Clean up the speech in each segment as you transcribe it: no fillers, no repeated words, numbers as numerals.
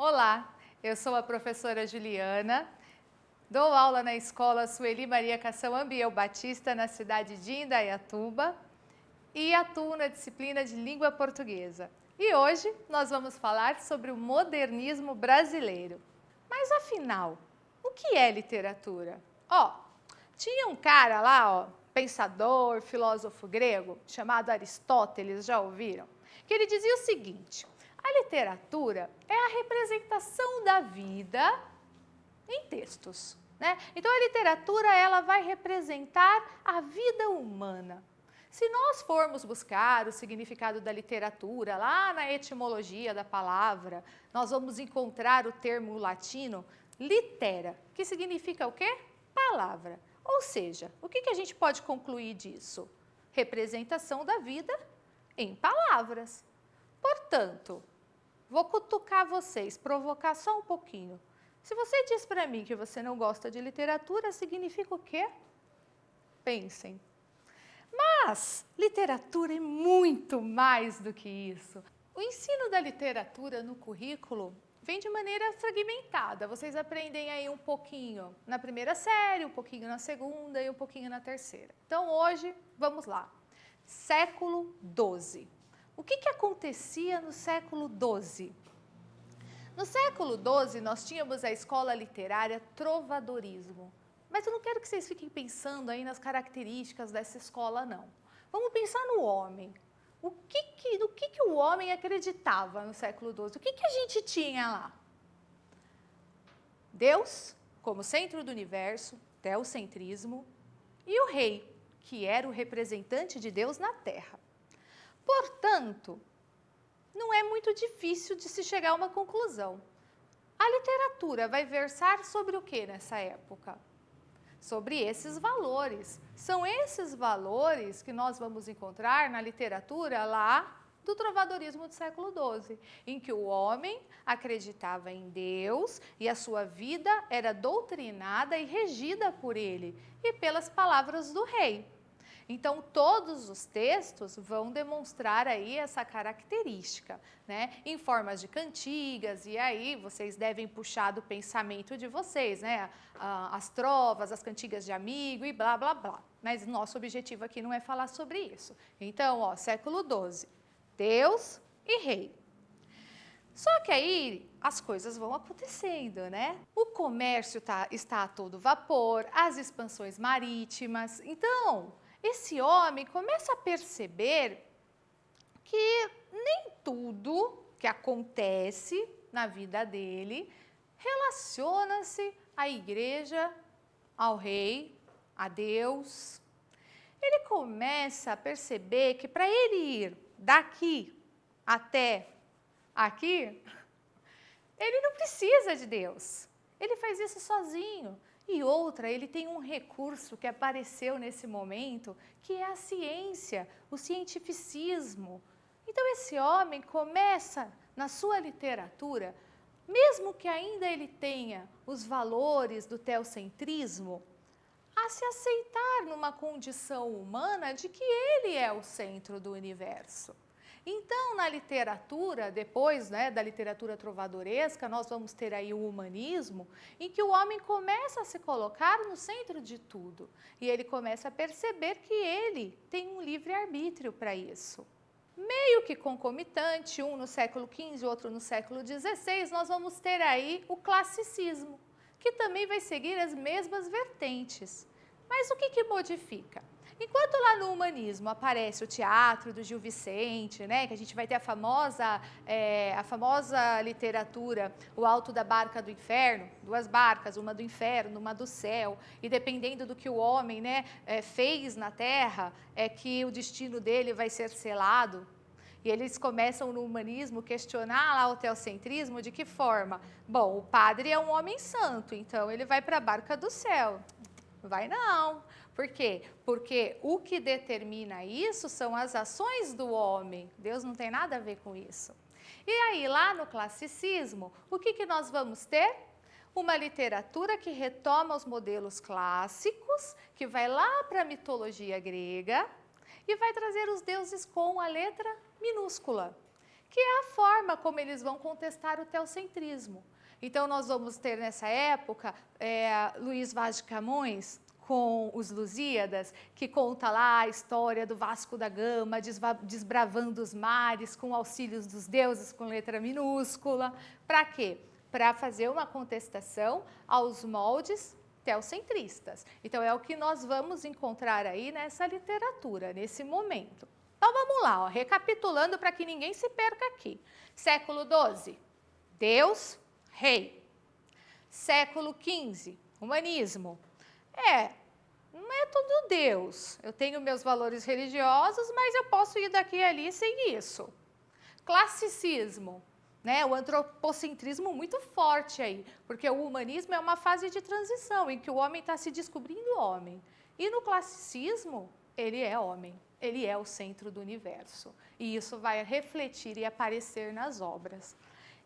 Olá, eu sou a professora Juliana, dou aula na escola Sueli Maria Cação Ambiel Batista, na cidade de Indaiatuba, e atuo na disciplina de língua portuguesa. E hoje nós vamos falar sobre o modernismo brasileiro. Mas afinal, o que é literatura? Tinha um cara lá, pensador, filósofo grego, chamado Aristóteles, já ouviram? Que ele dizia o seguinte: a literatura é a representação da vida em textos, né? Então a literatura ela vai representar a vida humana. Se nós formos buscar o significado da literatura lá na etimologia da palavra, nós vamos encontrar o termo latino litera, que significa o quê? Palavra. Ou seja, o que a gente pode concluir disso? Representação da vida em palavras. Portanto, vou cutucar vocês, provocar só um pouquinho. Se você diz para mim que você não gosta de literatura, significa o quê? Pensem. Mas literatura é muito mais do que isso. O ensino da literatura no currículo vem de maneira fragmentada. Vocês aprendem aí um pouquinho na primeira série, um pouquinho na segunda e um pouquinho na terceira. Então hoje, vamos lá. Século XII. O que acontecia no século XII? No século XII, nós tínhamos a escola literária trovadorismo. Mas eu não quero que vocês fiquem pensando aí nas características dessa escola, não. Vamos pensar no homem. No que o homem acreditava no século XII? O que a gente tinha lá? Deus como centro do universo, teocentrismo, e o rei, que era o representante de Deus na Terra. Portanto, não é muito difícil de se chegar a uma conclusão. A literatura vai versar sobre o que nessa época? Sobre esses valores. São esses valores que nós vamos encontrar na literatura lá do trovadorismo do século XII, em que o homem acreditava em Deus e a sua vida era doutrinada e regida por ele e pelas palavras do rei. Então, todos os textos vão demonstrar aí essa característica, né? Em formas de cantigas, e aí vocês devem puxar do pensamento de vocês, né? As trovas, as cantigas de amigo e blá, blá, blá. Mas nosso objetivo aqui não é falar sobre isso. Então, século XII, Deus e rei. Só que aí as coisas vão acontecendo, né? O comércio está a todo vapor, as expansões marítimas. Então, esse homem começa a perceber que nem tudo que acontece na vida dele relaciona-se à igreja, ao rei, a Deus. Ele começa a perceber que para ele ir daqui até aqui, ele não precisa de Deus. Ele faz isso sozinho. E outra, ele tem um recurso que apareceu nesse momento, que é a ciência, o cientificismo. Então esse homem começa na sua literatura, mesmo que ainda ele tenha os valores do teocentrismo, a se aceitar numa condição humana de que ele é o centro do universo. Então, na literatura, depois da literatura trovadoresca, nós vamos ter aí o humanismo, em que o homem começa a se colocar no centro de tudo. E ele começa a perceber que ele tem um livre-arbítrio para isso. Meio que concomitante, um no século XV, outro no século XVI, nós vamos ter aí o classicismo, que também vai seguir as mesmas vertentes. Mas o que modifica? Enquanto lá no humanismo aparece o teatro do Gil Vicente, né, que a gente vai ter a famosa literatura, o Alto da Barca do Inferno, duas barcas, uma do inferno, uma do céu, e dependendo do que o homem fez na terra, é que o destino dele vai ser selado. E eles começam no humanismo questionar lá o teocentrismo de que forma? Bom, o padre é um homem santo, então ele vai para a barca do céu. Vai não. Por quê? Porque o que determina isso são as ações do homem. Deus não tem nada a ver com isso. E aí, lá no classicismo, o que nós vamos ter? Uma literatura que retoma os modelos clássicos, que vai lá para a mitologia grega e vai trazer os deuses com a letra minúscula, que é a forma como eles vão contestar o teocentrismo. Então, nós vamos ter nessa época Luís Vaz de Camões com os Lusíadas, que conta lá a história do Vasco da Gama, desbravando os mares com auxílios dos deuses com letra minúscula. Para quê? Para fazer uma contestação aos moldes teocentristas. Então, é o que nós vamos encontrar aí nessa literatura, nesse momento. Então, vamos lá, ó, recapitulando para que ninguém se perca aqui. Século XII, Deus, rei. Século XV, humanismo. Não é tudo Deus. Eu tenho meus valores religiosos, mas eu posso ir daqui e ali sem isso. Classicismo, né? O antropocentrismo muito forte aí, porque o humanismo é uma fase de transição em que o homem está se descobrindo homem. E no classicismo, ele é homem, ele é o centro do universo. E isso vai refletir e aparecer nas obras.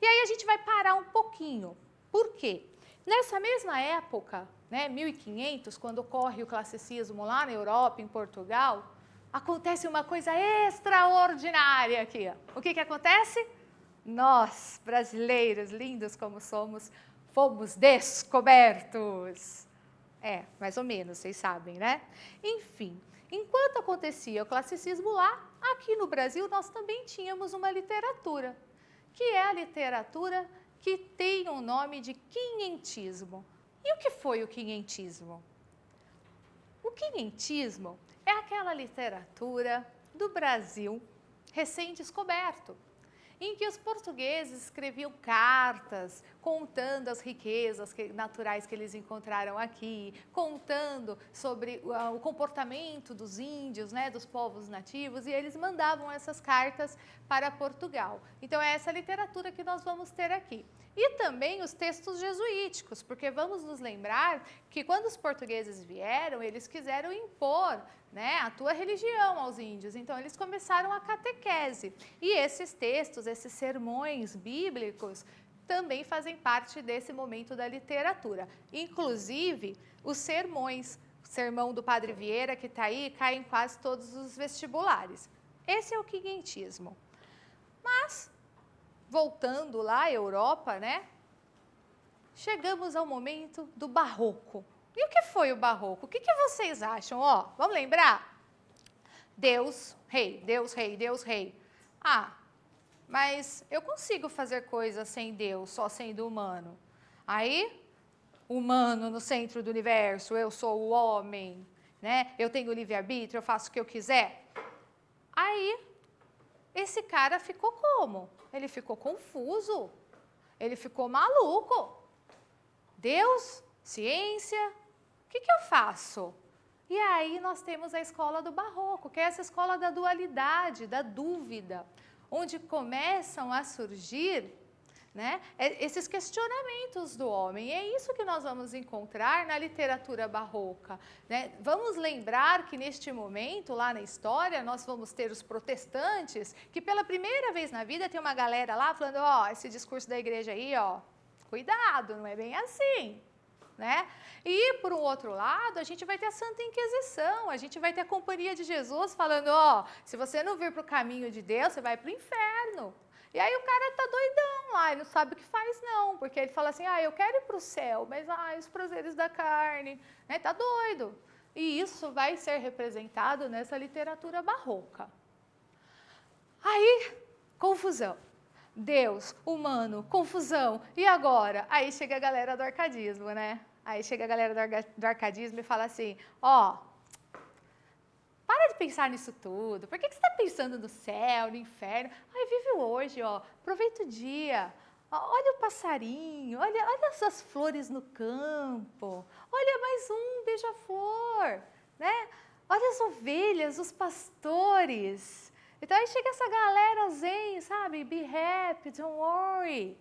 E aí a gente vai parar um pouquinho. Por quê? Nessa mesma época, né, 1500, quando ocorre o classicismo lá na Europa, em Portugal, acontece uma coisa extraordinária aqui. O que acontece? Nós, brasileiros, lindos como somos, fomos descobertos. Mais ou menos, vocês sabem, né? Enfim, enquanto acontecia o classicismo lá, aqui no Brasil nós também tínhamos uma literatura, que é a literatura que tem o nome de quinhentismo. E o que foi o quinhentismo? O quinhentismo é aquela literatura do Brasil recém-descoberto, em que os portugueses escreviam cartas contando as riquezas naturais que eles encontraram aqui, contando sobre o comportamento dos índios, né, dos povos nativos, e eles mandavam essas cartas para Portugal. Então, é essa literatura que nós vamos ter aqui. E também os textos jesuíticos, porque vamos nos lembrar que quando os portugueses vieram, eles quiseram impor, né, a tua religião aos índios. Então, eles começaram a catequese. E esses textos, esses sermões bíblicos, também fazem parte desse momento da literatura. Inclusive, os sermões, o sermão do Padre Vieira, que está aí, cai em quase todos os vestibulares. Esse é o quinhentismo. Mas, voltando lá à Europa, né, chegamos ao momento do barroco. E o que foi o barroco? O que vocês acham? Ó, vamos lembrar? Deus, rei, Deus, rei, Deus, rei. Mas eu consigo fazer coisas sem Deus, só sendo humano. Aí, humano no centro do universo, eu sou o homem, né? Eu tenho livre-arbítrio, eu faço o que eu quiser. Aí, esse cara ficou como? Ele ficou confuso, ele ficou maluco. Deus, ciência, o que eu faço? E aí nós temos a escola do barroco, que é essa escola da dualidade, da dúvida, onde começam a surgir, né, esses questionamentos do homem. E é isso que nós vamos encontrar na literatura barroca, né? Vamos lembrar que neste momento, lá na história, nós vamos ter os protestantes, que pela primeira vez na vida tem uma galera lá falando, ó, esse discurso da igreja aí, ó, cuidado, não é bem assim, né? E, por um outro lado, a gente vai ter a Santa Inquisição, a gente vai ter a Companhia de Jesus falando, ó, se você não vir para o caminho de Deus, você vai para o inferno. E aí o cara tá doidão lá, ele não sabe o que faz não, porque ele fala assim, eu quero ir para o céu, mas os prazeres da carne, né, tá doido. E isso vai ser representado nessa literatura barroca. Aí, confusão. Deus, humano, confusão, e agora? Aí chega a galera do arcadismo, né? Aí chega a galera do arcadismo e fala assim, ó, para de pensar nisso tudo, por que você está pensando no céu, no inferno? Vive hoje, ó, aproveita o dia, olha o passarinho, olha essas flores no campo, olha mais um beija-flor, né? Olha as ovelhas, os pastores. Então aí chega essa galera zen, sabe? Be happy, don't worry.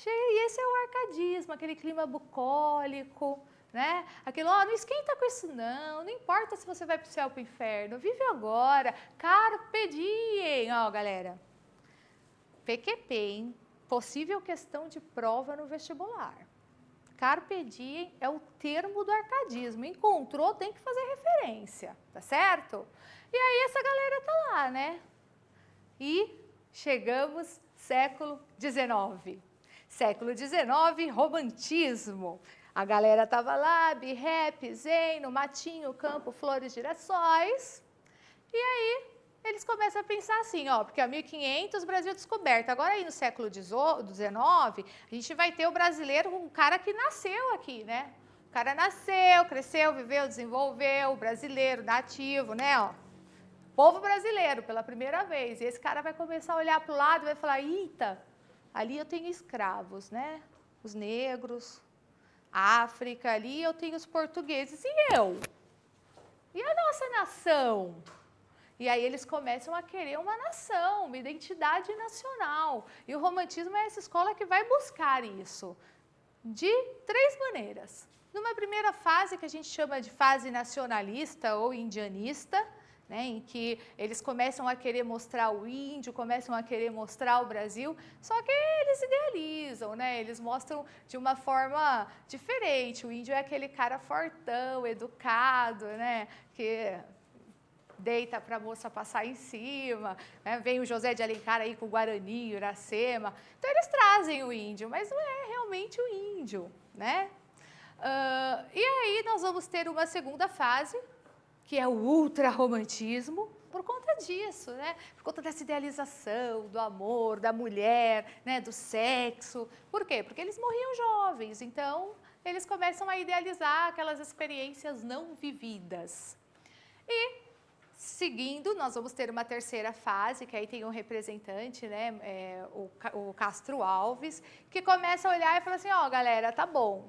E esse é o arcadismo, aquele clima bucólico, né? Aquilo, não esquenta com isso não importa se você vai para o céu ou para o inferno, vive agora, carpe diem. Ó, galera, PQP, hein? Possível questão de prova no vestibular. Carpe diem é o termo do arcadismo, encontrou, tem que fazer referência, tá certo? E aí essa galera tá lá, né? E chegamos século XIX. Século XIX, romantismo. A galera tava lá, bi-rap, zen, no matinho, campo, flores, girassóis. E aí, eles começam a pensar assim, ó, porque a 1500 Brasil descoberto. Agora aí no século XIX, a gente vai ter o brasileiro, um cara que nasceu aqui, né? O cara nasceu, cresceu, viveu, desenvolveu, o brasileiro, nativo, né, ó. Povo brasileiro, pela primeira vez. E esse cara vai começar a olhar para o lado e vai falar, eita, ali eu tenho escravos, né? Os negros, África, ali eu tenho os portugueses. E eu? E a nossa nação? E aí eles começam a querer uma nação, uma identidade nacional. E o romantismo é essa escola que vai buscar isso de 3 maneiras. Numa primeira fase, que a gente chama de fase nacionalista ou indianista, né, em que eles começam a querer mostrar o índio, começam a querer mostrar o Brasil, só que eles idealizam, né, eles mostram de uma forma diferente. O índio é aquele cara fortão, educado, né, que deita para a moça passar em cima, né? Vem o José de Alencar aí com o Guarani, Iracema. Então, eles trazem o índio, mas não é realmente o índio, né? E aí, nós vamos ter uma segunda fase, que é o ultrarromantismo, por conta disso, né? Por conta dessa idealização do amor, da mulher, né? Do sexo. Por quê? Porque eles morriam jovens, então eles começam a idealizar aquelas experiências não vividas. E, seguindo, nós vamos ter uma terceira fase, que aí tem um representante, né? O Castro Alves, que começa a olhar e fala assim, ó, galera, tá bom,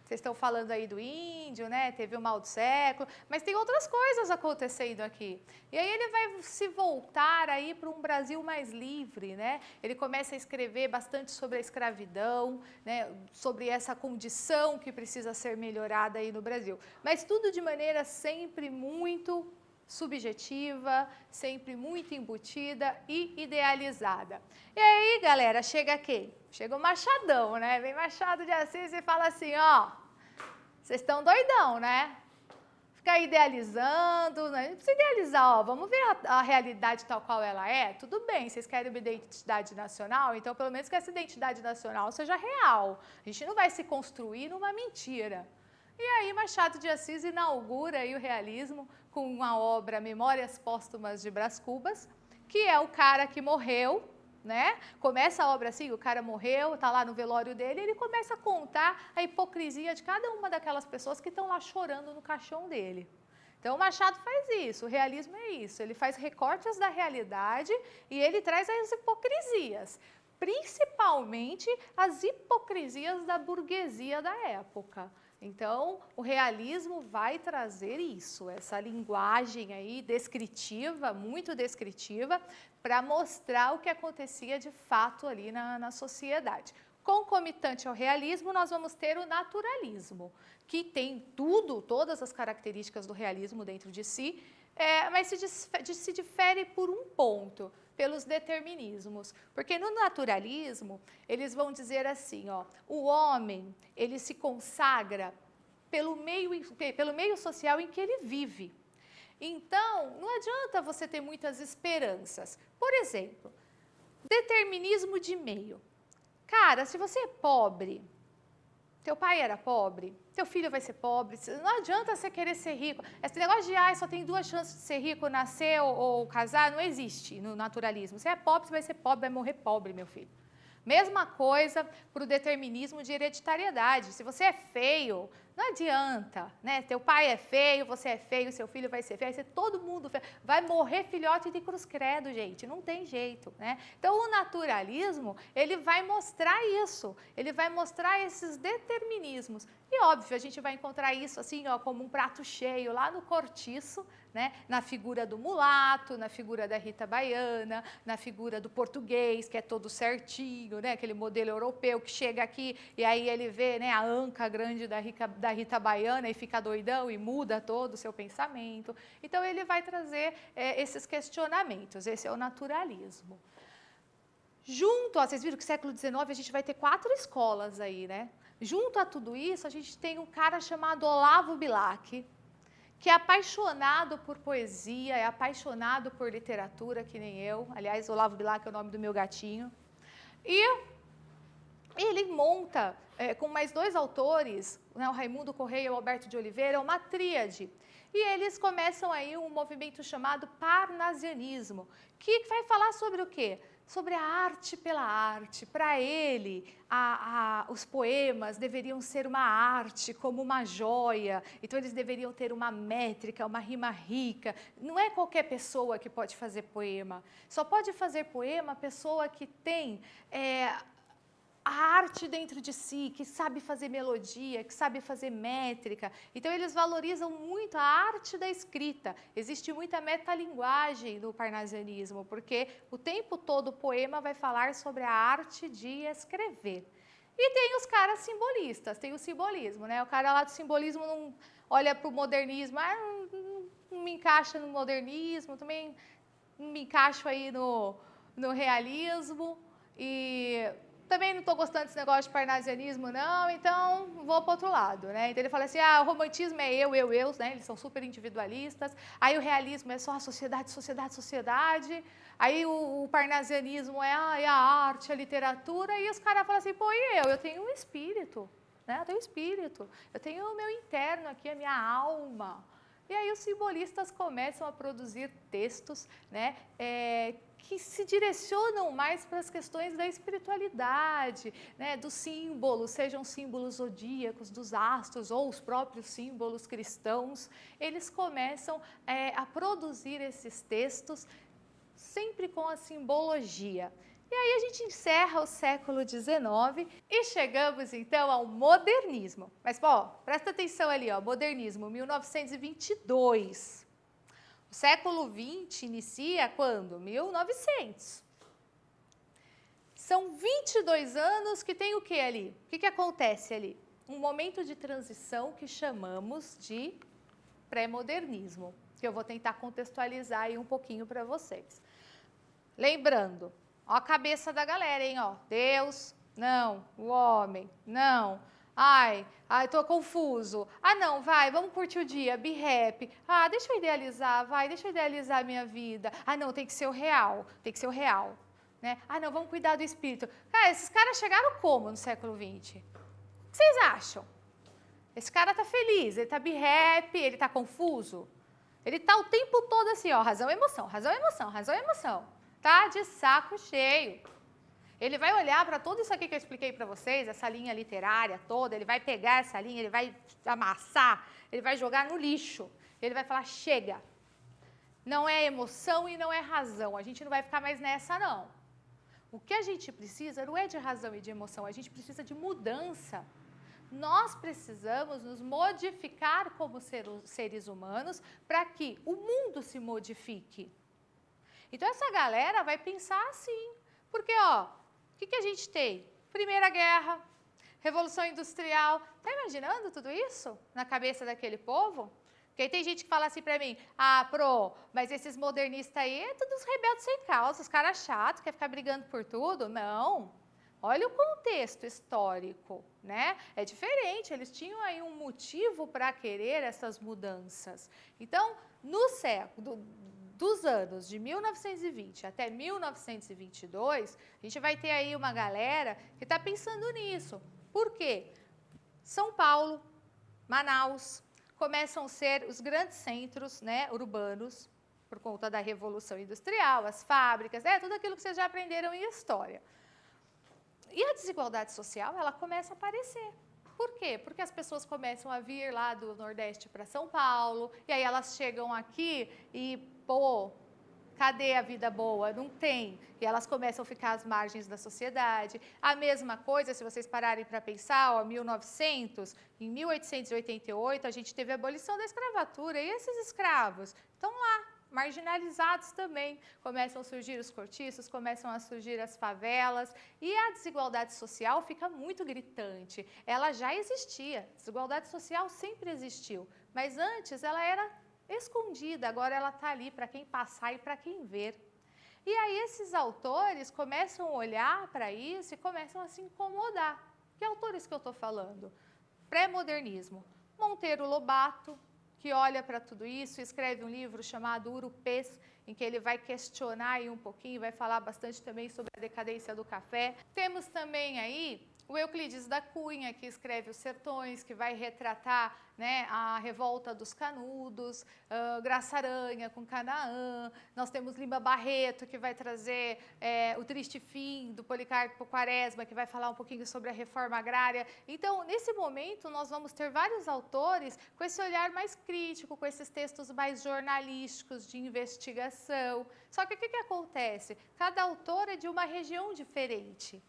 vocês estão falando aí do índio, né? Teve o mal do século, mas tem outras coisas acontecendo aqui. E aí ele vai se voltar aí para um Brasil mais livre, né? Ele começa a escrever bastante sobre a escravidão, né? Sobre essa condição que precisa ser melhorada aí no Brasil. Mas tudo de maneira sempre muito subjetiva, sempre muito embutida e idealizada. E aí, galera, chega quem? Chega o Machadão, né? Vem Machado de Assis e fala assim, ó, vocês estão doidão, né? Ficar idealizando, né? Não precisa idealizar, ó, vamos ver a realidade tal qual ela é? Tudo bem, vocês querem uma identidade nacional? Então, pelo menos que essa identidade nacional seja real. A gente não vai se construir numa mentira. E aí, Machado de Assis inaugura aí o realismo com uma obra Memórias Póstumas de Brás Cubas, que é o cara que morreu, né? Começa a obra assim, o cara morreu, tá lá no velório dele, e ele começa a contar a hipocrisia de cada uma daquelas pessoas que estão lá chorando no caixão dele. Então, o Machado faz isso, o realismo é isso, ele faz recortes da realidade e ele traz as hipocrisias, principalmente as hipocrisias da burguesia da época. Então, o realismo vai trazer isso, essa linguagem aí descritiva, muito descritiva, para mostrar o que acontecia de fato ali na sociedade. Concomitante ao realismo, nós vamos ter o naturalismo, que tem todas as características do realismo dentro de si, mas se difere por um ponto, pelos determinismos. Porque no naturalismo, eles vão dizer assim, ó, o homem, ele se consagra pelo meio social em que ele vive. Então, não adianta você ter muitas esperanças. Por exemplo, determinismo de meio. Cara, se você é pobre, teu pai era pobre, teu filho vai ser pobre, não adianta você querer ser rico. Esse negócio de, só tem 2 chances de ser rico, nascer ou casar, não existe no naturalismo. Se é pobre, você vai ser pobre, vai morrer pobre, meu filho. Mesma coisa para o determinismo de hereditariedade. Se você é feio, não adianta, né? Teu pai é feio, você é feio, seu filho vai ser feio, vai ser todo mundo feio. Vai morrer filhote de cruz credo, gente, não tem jeito, né? Então, o naturalismo, ele vai mostrar isso, ele vai mostrar esses determinismos. E, óbvio, a gente vai encontrar isso assim, ó, como um prato cheio lá no Cortiço, né? Na figura do mulato, na figura da Rita Baiana, na figura do português, que é todo certinho, né? Aquele modelo europeu que chega aqui e aí ele vê, né, a anca grande da Rita Baiana e fica doidão e muda todo o seu pensamento. Então, ele vai trazer esses questionamentos, esse é o naturalismo. Junto, vocês viram que no século XIX a gente vai ter 4 escolas aí, né? Junto a tudo isso, a gente tem um cara chamado Olavo Bilac, que é apaixonado por poesia, é apaixonado por literatura, que nem eu. Aliás, Olavo Bilac é o nome do meu gatinho. E ele monta, com mais 2 autores, né, o Raimundo Correia e o Alberto de Oliveira, uma tríade. E eles começam aí um movimento chamado parnasianismo, que vai falar sobre o quê? Sobre a arte pela arte. Para ele, os poemas deveriam ser uma arte, como uma joia. Então, eles deveriam ter uma métrica, uma rima rica. Não é qualquer pessoa que pode fazer poema. Só pode fazer poema a pessoa que tem a arte dentro de si, que sabe fazer melodia, que sabe fazer métrica. Então, eles valorizam muito a arte da escrita. Existe muita metalinguagem no parnasianismo, porque o tempo todo o poema vai falar sobre a arte de escrever. E tem os caras simbolistas, tem o simbolismo, né? O cara lá do simbolismo não olha para o modernismo, não me encaixa no modernismo, também não me encaixo aí no realismo, e também não estou gostando desse negócio de parnasianismo, não, então vou para o outro lado, né? Então ele fala assim, o romantismo é eu, né? Eles são super individualistas. Aí o realismo é só a sociedade, sociedade, sociedade. Aí o parnasianismo é a arte, a literatura. E os caras falam assim, pô, e eu? Eu tenho um espírito, né? Eu tenho um espírito, eu tenho o meu interno aqui, a minha alma. E aí os simbolistas começam a produzir textos, né, que se direcionam mais para as questões da espiritualidade, né, dos símbolos, sejam símbolos zodíacos, dos astros ou os próprios símbolos cristãos. Eles começam a produzir esses textos sempre com a simbologia. E aí a gente encerra o século XIX e chegamos então ao modernismo. Mas, pô, presta atenção ali, ó, modernismo, 1922. O século XX inicia quando? 1900. São 22 anos que tem o que ali? O que acontece ali? Um momento de transição que chamamos de pré-modernismo, que eu vou tentar contextualizar aí um pouquinho para vocês. Lembrando, ó a cabeça da galera, hein, ó. Deus, não. O homem, não. Ai, tô confuso. Não, vai, vamos curtir o dia, be happy. Deixa eu idealizar, vai, deixa eu idealizar a minha vida. Não, tem que ser o real, tem que ser o real, né? Não, vamos cuidar do espírito. Cara, esses caras chegaram como no século XX? O que vocês acham? Esse cara tá feliz, ele tá be happy, ele tá confuso? Ele tá o tempo todo assim, ó, razão, emoção, razão, emoção, razão, emoção. Tá de saco cheio. Ele vai olhar para tudo isso aqui que eu expliquei para vocês, essa linha literária toda, ele vai pegar essa linha, ele vai amassar, ele vai jogar no lixo. Ele vai falar, chega. Não é emoção e não é razão. A gente não vai ficar mais nessa, não. O que a gente precisa não é de razão e de emoção, a gente precisa de mudança. Nós precisamos nos modificar como seres humanos para que o mundo se modifique. Então, essa galera vai pensar assim, porque, ó, o que a gente tem? Primeira Guerra, Revolução Industrial. Tá imaginando tudo isso na cabeça daquele povo? Porque aí tem gente que fala assim pra mim, mas esses modernistas aí é todos rebeldes sem causa, os caras chatos, quer ficar brigando por tudo? Não. Olha o contexto histórico, né? É diferente, eles tinham aí um motivo para querer essas mudanças. Então, no século dos anos de 1920 até 1922, a gente vai ter aí uma galera que está pensando nisso. Por quê? São Paulo, Manaus, começam a ser os grandes centros, né, urbanos, por conta da Revolução Industrial, as fábricas, tudo aquilo que vocês já aprenderam em história. E a desigualdade social, ela começa a aparecer. Por quê? Porque as pessoas começam a vir lá do Nordeste para São Paulo, e aí elas chegam aqui e, cadê a vida boa? Não tem. E elas começam a ficar às margens da sociedade. A mesma coisa, se vocês pararem para pensar, 1900, em 1888, a gente teve a abolição da escravatura, e esses escravos estão lá, marginalizados também. Começam a surgir os cortiços, começam a surgir as favelas, e a desigualdade social fica muito gritante. Ela já existia, desigualdade social sempre existiu, mas antes ela era escondida, agora ela está ali para quem passar e para quem ver. E aí esses autores começam a olhar para isso e começam a se incomodar. Que autores que eu estou falando? Pré-modernismo. Monteiro Lobato, que olha para tudo isso, escreve um livro chamado Urupês, em que ele vai questionar aí um pouquinho, vai falar bastante também sobre a decadência do café. Temos também aí o Euclides da Cunha, que escreve Os Sertões, que vai retratar, né, a revolta dos canudos, Graça Aranha com Canaã. Nós temos Lima Barreto, que vai trazer O Triste Fim, do Policarpo Quaresma, que vai falar um pouquinho sobre a reforma agrária. Então, nesse momento, nós vamos ter vários autores com esse olhar mais crítico, com esses textos mais jornalísticos, de investigação. Só que o que acontece? Cada autor é de uma região diferente.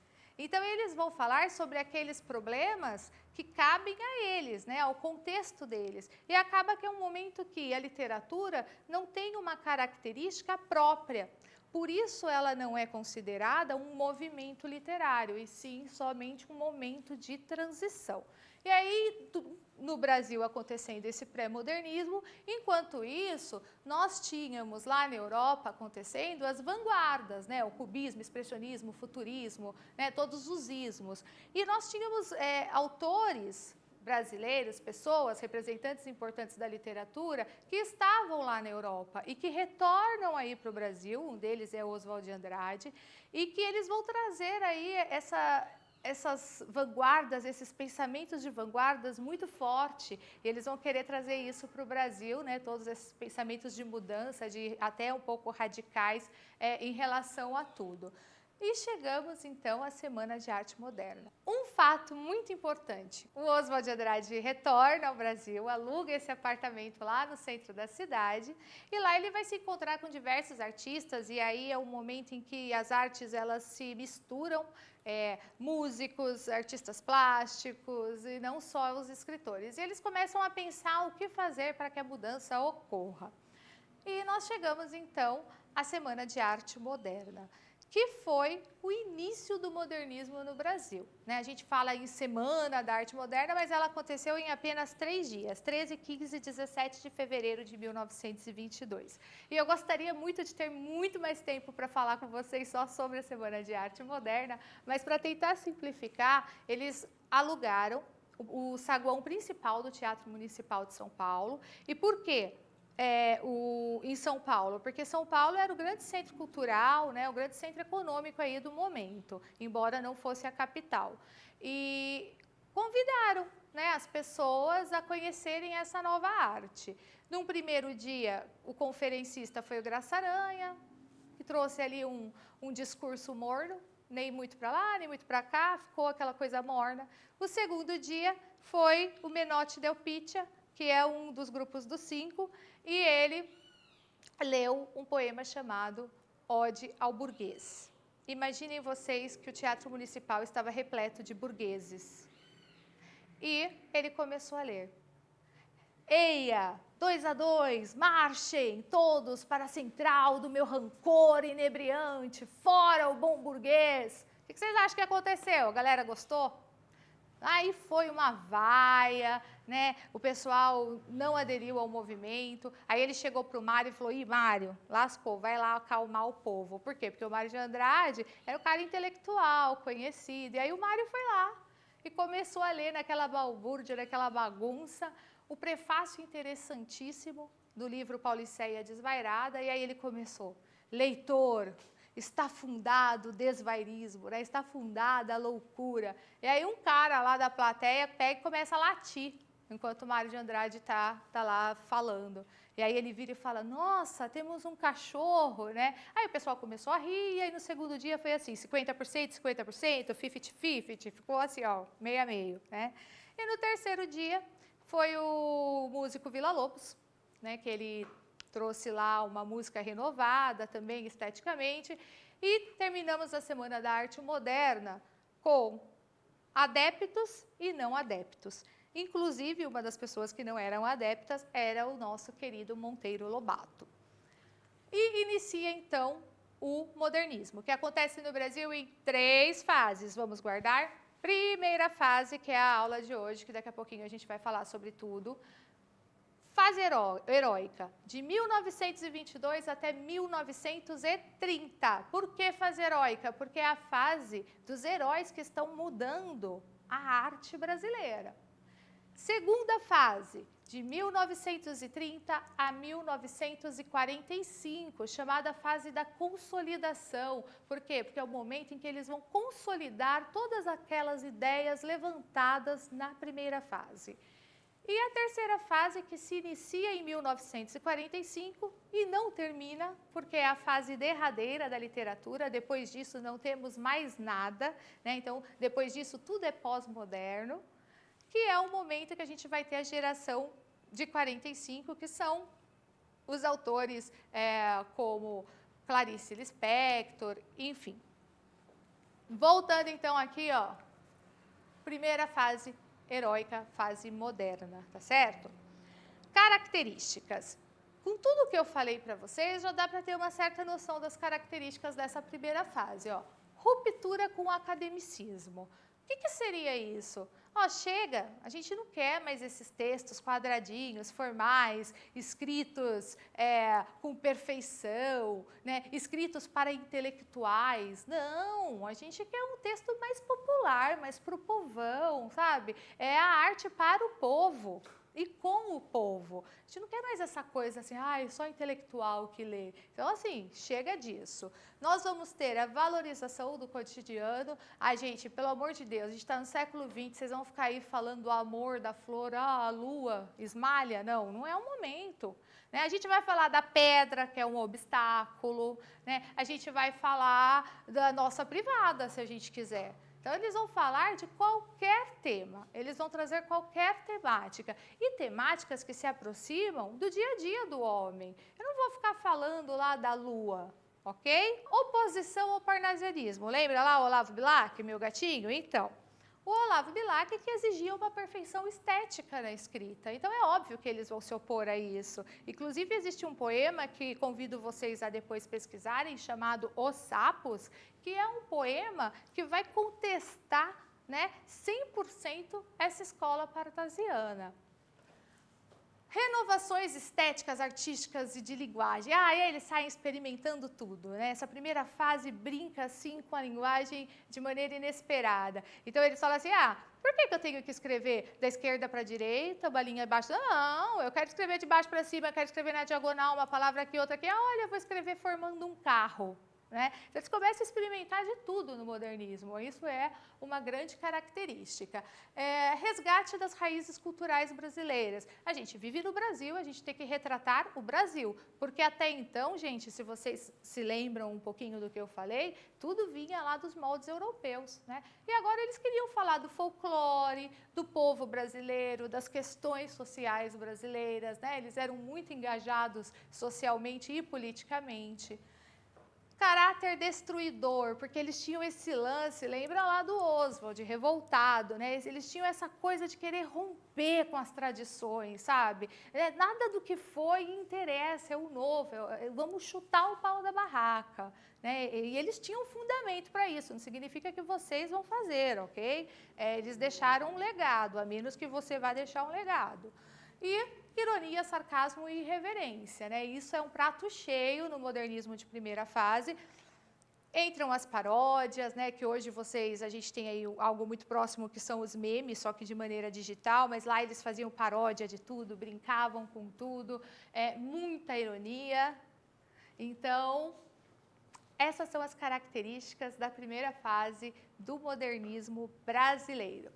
Então, eles vão falar sobre aqueles problemas que cabem a eles, né, ao contexto deles. E acaba que é um momento que a literatura não tem uma característica própria. Por isso, ela não é considerada um movimento literário, e sim somente um momento de transição. E aí, no Brasil, acontecendo esse pré-modernismo, enquanto isso, nós tínhamos lá na Europa acontecendo as vanguardas, né? O cubismo, expressionismo, futurismo, né? Todos os ismos. E nós tínhamos autores brasileiros, pessoas, representantes importantes da literatura, que estavam lá na Europa e que retornam aí para o Brasil, um deles é Oswald de Andrade, e que eles vão trazer aí essas vanguardas, esses pensamentos de vanguardas muito forte, e eles vão querer trazer isso para o Brasil, né? Todos esses pensamentos de mudança, de até um pouco radicais em relação a tudo. E chegamos, então, à Semana de Arte Moderna. Um fato muito importante, o Oswald de Andrade retorna ao Brasil, aluga esse apartamento lá no centro da cidade, e lá ele vai se encontrar com diversos artistas, e aí é o momento em que as artes elas se misturam, músicos, artistas plásticos, e não só os escritores. E eles começam a pensar o que fazer para que a mudança ocorra. E nós chegamos, então, à Semana de Arte Moderna, que foi o início do modernismo no Brasil, né? A gente fala em Semana da Arte Moderna, mas ela aconteceu em apenas 3 dias, 13, 15 e 17 de fevereiro de 1922. E eu gostaria muito de ter muito mais tempo para falar com vocês só sobre a Semana de Arte Moderna, mas para tentar simplificar, eles alugaram o saguão principal do Teatro Municipal de São Paulo. E por quê? Em São Paulo, porque São Paulo era o grande centro cultural, né, o grande centro econômico aí do momento, embora não fosse a capital. E convidaram, né, as pessoas a conhecerem essa nova arte. Num primeiro dia, o conferencista foi o Graça Aranha, que trouxe ali um discurso morno, nem muito para lá, nem muito para cá, ficou aquela coisa morna. O segundo dia foi o Menotti Del Pitta, que é um dos grupos dos 5, e ele leu um poema chamado Ode ao Burguês. Imaginem vocês que o Teatro Municipal estava repleto de burgueses. E ele começou a ler. Eia, 2 a 2, marchem todos para a central do meu rancor inebriante, fora o bom burguês. O que vocês acham que aconteceu? A galera gostou? Aí foi uma vaia, né? O pessoal não aderiu ao movimento. Aí ele chegou para o Mário e falou: Ih, Mário, lascou, vai lá acalmar o povo. Por quê? Porque o Mário de Andrade era um cara intelectual, conhecido. E aí o Mário foi lá e começou a ler naquela balbúrdia, naquela bagunça, o prefácio interessantíssimo do livro Pauliceia Desvairada. E aí ele começou: leitor, está fundado o desvairismo, né? Está fundada a loucura. E aí um cara lá da plateia pega e começa a latir, enquanto o Mário de Andrade tá lá falando. E aí ele vira e fala: nossa, temos um cachorro, né? Aí o pessoal começou a rir, e aí no segundo dia foi assim, 50%, 50%, 50-50, ficou assim, ó, meio a meio, né? E no terceiro dia foi o músico Villa-Lobos, né, que ele trouxe lá uma música renovada também esteticamente, e terminamos a Semana da Arte Moderna com adeptos e não adeptos. Inclusive, uma das pessoas que não eram adeptas era o nosso querido Monteiro Lobato. E inicia, então, o modernismo, que acontece no Brasil em 3 fases. Vamos guardar? Primeira fase, que é a aula de hoje, que daqui a pouquinho a gente vai falar sobre tudo. Fase heróica, de 1922 até 1930. Por que fase heróica? Porque é a fase dos heróis que estão mudando a arte brasileira. Segunda fase, de 1930 a 1945, chamada fase da consolidação. Por quê? Porque é o momento em que eles vão consolidar todas aquelas ideias levantadas na primeira fase. E a terceira fase, que se inicia em 1945 e não termina, porque é a fase derradeira da literatura. Depois disso não temos mais nada, né? Então, depois disso tudo é pós-moderno, que é o momento que a gente vai ter a geração de 45, que são os autores como Clarice Lispector, enfim. Voltando então aqui, ó, primeira fase heróica, fase moderna, tá certo? Características. Com tudo que eu falei para vocês, já dá para ter uma certa noção das características dessa primeira fase, ó. Ruptura com o academicismo. O que seria isso? Ó, chega, a gente não quer mais esses textos quadradinhos, formais, escritos com perfeição, né? Escritos para intelectuais. Não, a gente quer um texto mais popular, mais para o povão, sabe? É a arte para o povo e com o povo. A gente não quer mais essa coisa assim, só intelectual que lê. Então, assim, chega disso. Nós vamos ter a valorização do cotidiano. Gente, pelo amor de Deus, a gente está no século XX, vocês vão ficar aí falando do amor, da flor, a lua esmalha. Não, não é o momento. Né? A gente vai falar da pedra, que é um obstáculo. Né? A gente vai falar da nossa privada, se a gente quiser. Então, eles vão falar de qualquer tema, eles vão trazer qualquer temática, e temáticas que se aproximam do dia a dia do homem. Eu não vou ficar falando lá da lua, ok? Oposição ao parnasianismo. Lembra lá o Olavo Bilac, meu gatinho? Então, o Olavo Bilac que exigia uma perfeição estética na escrita. Então, é óbvio que eles vão se opor a isso. Inclusive, existe um poema que convido vocês a depois pesquisarem, chamado Os Sapos, que é um poema que vai contestar, né, 100% essa escola parnasiana. Renovações estéticas, artísticas e de linguagem. Eles saem experimentando tudo, né? Essa primeira fase brinca assim com a linguagem de maneira inesperada. Então eles falam assim, por que eu tenho que escrever da esquerda para a direita, uma linha abaixo? Não, eu quero escrever de baixo para cima, eu quero escrever na diagonal, uma palavra aqui, outra aqui. Olha, eu vou escrever formando um carro. Né? Então, eles começam a experimentar de tudo no modernismo, isso é uma grande característica. Resgate das raízes culturais brasileiras. A gente vive no Brasil, a gente tem que retratar o Brasil, porque até então, gente, se vocês se lembram um pouquinho do que eu falei, tudo vinha lá dos moldes europeus. Né? E agora eles queriam falar do folclore, do povo brasileiro, das questões sociais brasileiras, né? Eles eram muito engajados socialmente e politicamente. Caráter destruidor, porque eles tinham esse lance, lembra lá do Oswald, revoltado, né? Eles tinham essa coisa de querer romper com as tradições, sabe? Nada do que foi interessa, é o novo, vamos chutar o pau da barraca, né? E eles tinham fundamento para isso, não significa que vocês vão fazer, ok? Eles deixaram um legado, a menos que você vá deixar um legado. E ironia, sarcasmo e irreverência, né? Isso é um prato cheio no modernismo de primeira fase. Entram as paródias, né? Que hoje a gente tem aí algo muito próximo que são os memes, só que de maneira digital, mas lá eles faziam paródia de tudo, brincavam com tudo, muita ironia. Então, essas são as características da primeira fase do modernismo brasileiro.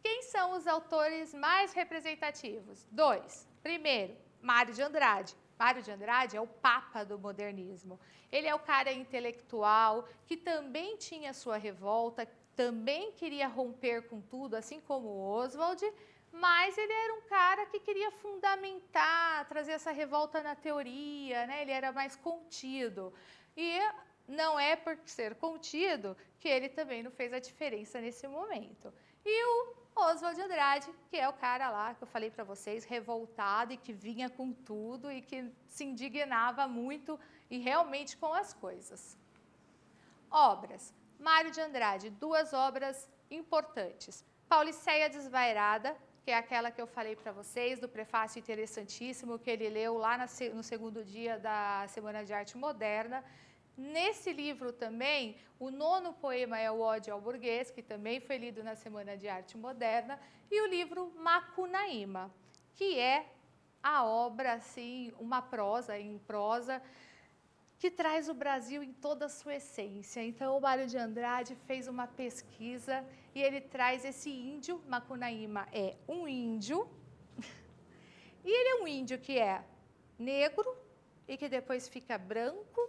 Quem são os autores mais representativos? 2. Primeiro, Mário de Andrade. Mário de Andrade é o papa do modernismo. Ele é o cara intelectual que também tinha sua revolta, também queria romper com tudo, assim como o Oswald, mas ele era um cara que queria fundamentar, trazer essa revolta na teoria, né? Ele era mais contido. E não é por ser contido que ele também não fez a diferença nesse momento. E o Oswald de Andrade, que é o cara lá que eu falei para vocês, revoltado e que vinha com tudo e que se indignava muito e realmente com as coisas. Obras. Mário de Andrade, 2 obras importantes. Pauliceia Desvairada, que é aquela que eu falei para vocês, do prefácio interessantíssimo que ele leu lá no segundo dia da Semana de Arte Moderna. Nesse livro também, o 9º poema é o Ode ao Burguês, que também foi lido na Semana de Arte Moderna, e o livro Macunaíma. que é a obra, assim, uma prosa, em prosa, que traz o Brasil em toda a sua essência. Então, o Mário de Andrade fez uma pesquisa e ele traz esse índio, Macunaíma é um índio, e ele é um índio que é negro e que depois fica branco.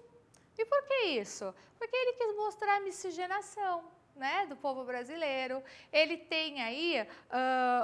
E por que isso? Porque ele quis mostrar a miscigenação, né, do povo brasileiro. Ele tem aí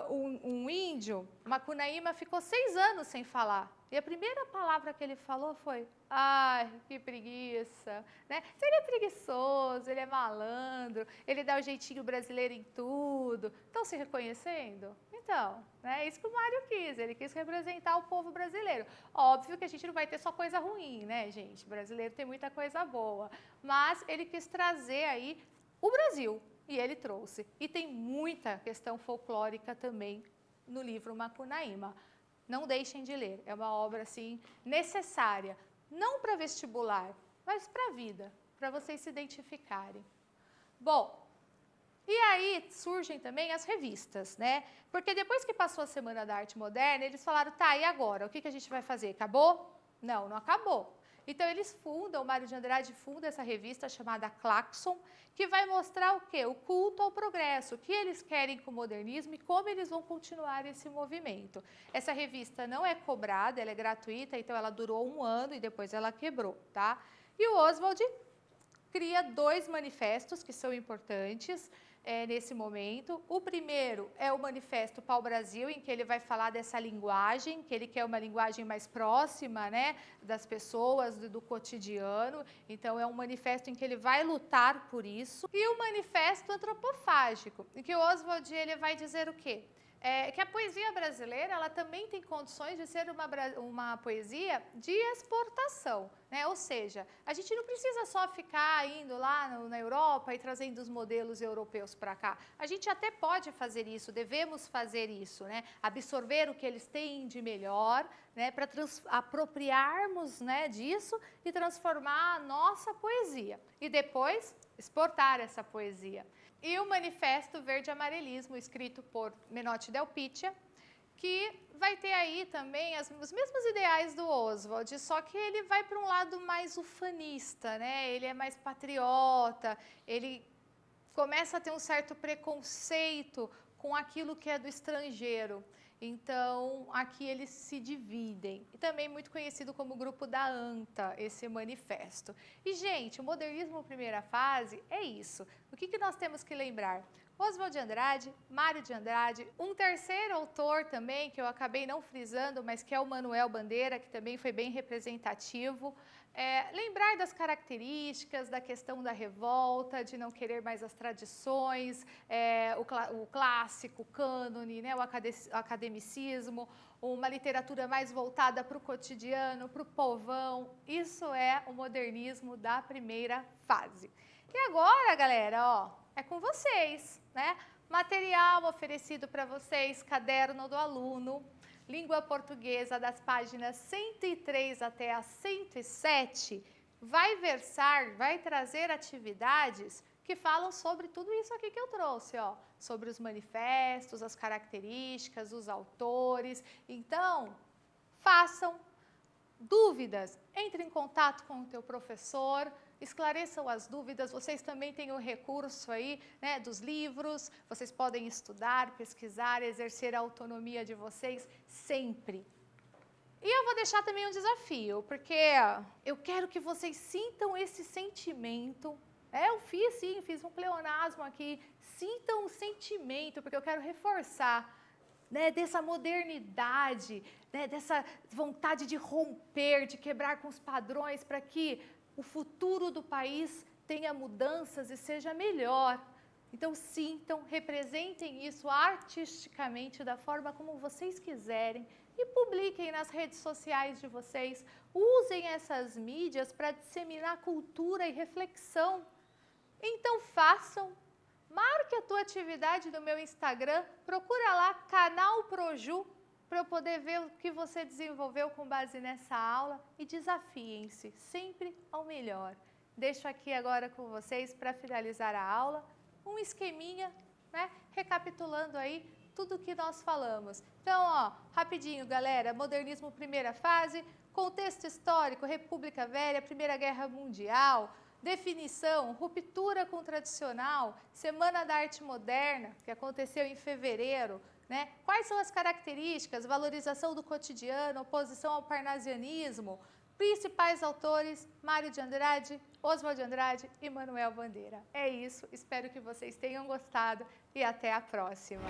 um índio, Macunaíma, ficou 6 anos sem falar. E a primeira palavra que ele falou foi, ai, que preguiça, né? Ele é preguiçoso, ele é malandro, ele dá o jeitinho brasileiro em tudo. Estão se reconhecendo? Então, né, é isso que o Mário quis, ele quis representar o povo brasileiro. Óbvio que a gente não vai ter só coisa ruim, né, gente? O brasileiro tem muita coisa boa, mas ele quis trazer aí o Brasil, e ele trouxe. E tem muita questão folclórica também no livro Macunaíma. Não deixem de ler, é uma obra assim necessária, não para vestibular, mas para a vida, para vocês se identificarem. Bom, e aí surgem também as revistas, né? Porque depois que passou a Semana da Arte Moderna, eles falaram, tá, e agora? O que a gente vai fazer? Acabou? Não, não acabou. Então eles fundam, o Mário de Andrade funda essa revista chamada Claxon, que vai mostrar o quê? O culto ao progresso, o que eles querem com o modernismo e como eles vão continuar esse movimento. Essa revista não é cobrada, ela é gratuita, então ela durou 1 ano e depois ela quebrou, tá? E o Oswald cria 2 manifestos que são importantes nesse momento. O primeiro é o Manifesto Pau-Brasil, em que ele vai falar dessa linguagem, que ele quer uma linguagem mais próxima, né, das pessoas, do cotidiano. Então, é um manifesto em que ele vai lutar por isso. E o Manifesto Antropofágico, em que o Oswald ele vai dizer o quê? Que a poesia brasileira ela também tem condições de ser uma poesia de exportação, né? Ou seja, a gente não precisa só ficar indo lá na Europa e trazendo os modelos europeus para cá. A gente até pode fazer isso, devemos fazer isso, né? Absorver o que eles têm de melhor, né? Para apropriarmos, né, disso e transformar a nossa poesia. E depois exportar essa poesia. E o Manifesto Verde Amarelismo, escrito por Menotti Del Pitta, que vai ter aí também os mesmos ideais do Oswald, só que ele vai para um lado mais ufanista, né? Ele é mais patriota, ele começa a ter um certo preconceito com aquilo que é do estrangeiro. Então, aqui eles se dividem. E também muito conhecido como Grupo da ANTA, esse manifesto. E, gente, o modernismo primeira fase é isso. O que nós temos que lembrar? Oswald de Andrade, Mário de Andrade, um terceiro autor também, que eu acabei não frisando, mas que é o Manuel Bandeira, que também foi bem representativo. Lembrar das características, da questão da revolta, de não querer mais as tradições, o clássico, o cânone, né, o academicismo, uma literatura mais voltada para o cotidiano, para o povão. Isso é o modernismo da primeira fase. E agora, galera, ó, é com vocês, né? Material oferecido para vocês, caderno do aluno, língua portuguesa das páginas 103 até a 107, vai versar, vai trazer atividades que falam sobre tudo isso aqui que eu trouxe, ó, sobre os manifestos, as características, os autores. Então, façam dúvidas, entre em contato com o teu professor, esclareçam as dúvidas, vocês também têm o recurso aí, né, dos livros, vocês podem estudar, pesquisar, exercer a autonomia de vocês sempre. E eu vou deixar também um desafio, porque eu quero que vocês sintam esse sentimento. Eu fiz um pleonasmo aqui, sintam o sentimento, porque eu quero reforçar, né, dessa modernidade, né, dessa vontade de romper, de quebrar com os padrões para que o futuro do país tenha mudanças e seja melhor. Então, sintam, representem isso artisticamente da forma como vocês quiserem e publiquem nas redes sociais de vocês. Usem essas mídias para disseminar cultura e reflexão. Então, façam. Marque a tua atividade no meu Instagram, procura lá, Canal Proju, para eu poder ver o que você desenvolveu com base nessa aula e desafiem-se sempre ao melhor. Deixo aqui agora com vocês, para finalizar a aula, um esqueminha, né, recapitulando aí tudo que nós falamos. Então, ó, rapidinho, galera, modernismo primeira fase, contexto histórico, República Velha, Primeira Guerra Mundial, definição, ruptura com o tradicional, Semana da Arte Moderna, que aconteceu em fevereiro, né? Quais são as características, valorização do cotidiano, oposição ao parnasianismo, principais autores, Mário de Andrade, Oswald de Andrade e Manuel Bandeira. É isso, espero que vocês tenham gostado e até a próxima.